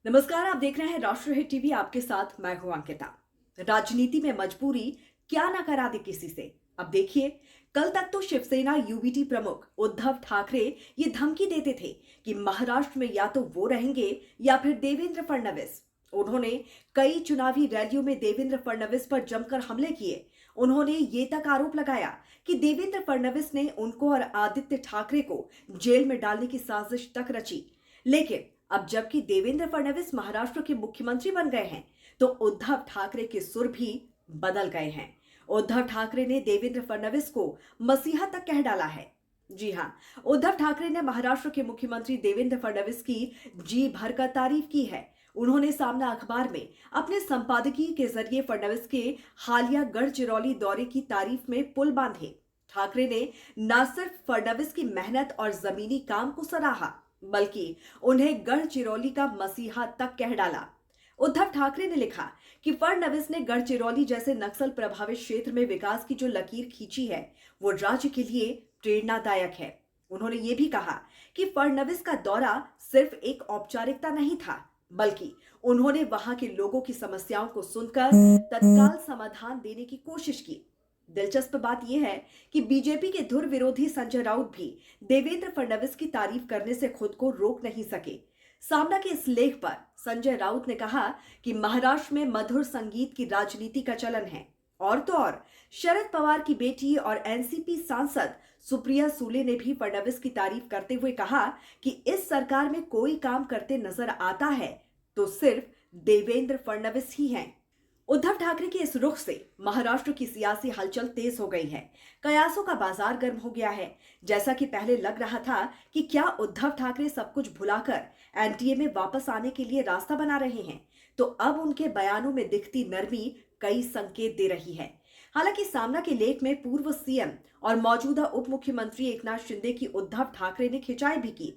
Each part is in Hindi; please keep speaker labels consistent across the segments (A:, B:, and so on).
A: नमस्कार, आप देख रहे हैं राष्ट्रहित टीवी। आपके साथ मैं हूं अंकिता। राजनीति में मजबूरी क्या ना करा दे किसी से। अब देखिए, कल तक तो शिवसेना यूबीटी प्रमुख उद्धव ठाकरे ये धमकी देते थे कि महाराष्ट्र में या तो वो रहेंगे या फिर देवेंद्र फडणवीस। उन्होंने कई चुनावी रैलियों में देवेंद्र फडणवीस पर जमकर हमले किए। उन्होंने ये तक आरोप लगाया कि देवेंद्र फडणवीस ने उनको और आदित्य ठाकरे को जेल में डालने की साजिश तक रची। लेकिन अब जबकि देवेंद्र फडणवीस महाराष्ट्र के मुख्यमंत्री बन गए हैं, तो उद्धव ठाकरे के सुर भी बदल गए हैं। उद्धव ठाकरे ने देवेंद्र फडणवीस को मसीहा तक कह डाला है। जी हां, उद्धव ठाकरे ने महाराष्ट्र के मुख्यमंत्री देवेंद्र फडणवीस की जी भरकर तारीफ की है। उन्होंने सामना अखबार में अपने संपादकीय के जरिए फडणवीस के हालिया गढ़चिरौली दौरे की तारीफ में पुल बांधे। ठाकरे ने न सिर्फ फडणवीस की मेहनत और जमीनी काम को सराहा, बल्कि उन्हें गढ़चिरौली का मसीहा तक कह डाला। उद्धव ठाकरे ने लिखा कि फडणवीस ने गढ़चिरौली जैसे नक्सल प्रभावित क्षेत्र में विकास की जो लकीर खींची है, वो राज्य के लिए प्रेरणादायक है। उन्होंने ये भी कहा कि फडणवीस का दौरा सिर्फ एक औपचारिकता नहीं था, बल्कि उन्होंने वहां के लोगों की समस्याओं को सुनकर तत्काल समाधान देने की कोशिश की। दिलचस्प बात यह है कि बीजेपी के धुर विरोधी संजय राउत भी देवेंद्र फडणवीस की तारीफ करने से खुद को रोक नहीं सके। सामना के इस लेख पर संजय राउत ने कहा कि महाराष्ट्र में मधुर संगीत की राजनीति का चलन है। और तो और शरद पवार की बेटी और एनसीपी सांसद सुप्रिया सुले ने भी फडणवीस की तारीफ करते हुए कहा कि इस सरकार में कोई काम करते नजर आता है तो सिर्फ देवेंद्र फडणवीस ही हैं। उद्धव ठाकरे के इस रुख से महाराष्ट्र की सियासी हलचल तेज हो गई है। कयासों का बाजार गर्म हो गया है। जैसा कि पहले लग रहा था कि क्या उद्धव ठाकरे सब कुछ भुलाकर एनडीए में वापस आने के लिए रास्ता बना रहे हैं, तो अब उनके बयानों में दिखती नरमी कई संकेत दे रही है। हालांकि सामना के लेख में पूर्व सीएम और मौजूदा उप मुख्यमंत्री एकनाथ शिंदे की उद्धव ठाकरे ने खिंचाई भी की,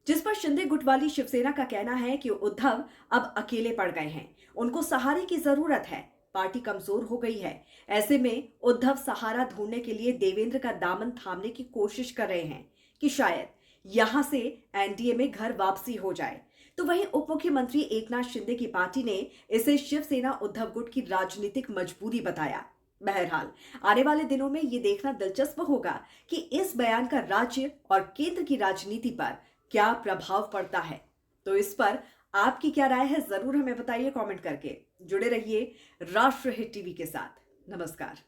A: जिस पर शिंदे गुट वाली शिवसेना का कहना है कि उद्धव अब अकेले पड़ गए हैं, उनको सहारे की जरूरत है, पार्टी कमजोर हो गई है। ऐसे में उद्धव सहारा ढूंढने के लिए देवेंद्र का दामन थामने की कोशिश कर रहे हैं कि शायद यहां से एनडीए में घर वापसी हो जाए। तो वहीं उप मुख्यमंत्री एकनाथ शिंदे की पार्टी ने इसे शिवसेना उद्धव गुट की राजनीतिक मजबूरी बताया। बहरहाल आने वाले दिनों में ये देखना दिलचस्प होगा कि इस बयान का राज्य और केंद्र की राजनीति पर क्या प्रभाव पड़ता है। तो इस पर आपकी क्या राय है, जरूर हमें बताइए कमेंट करके। जुड़े रहिए राष्ट्रहित टीवी के साथ। नमस्कार।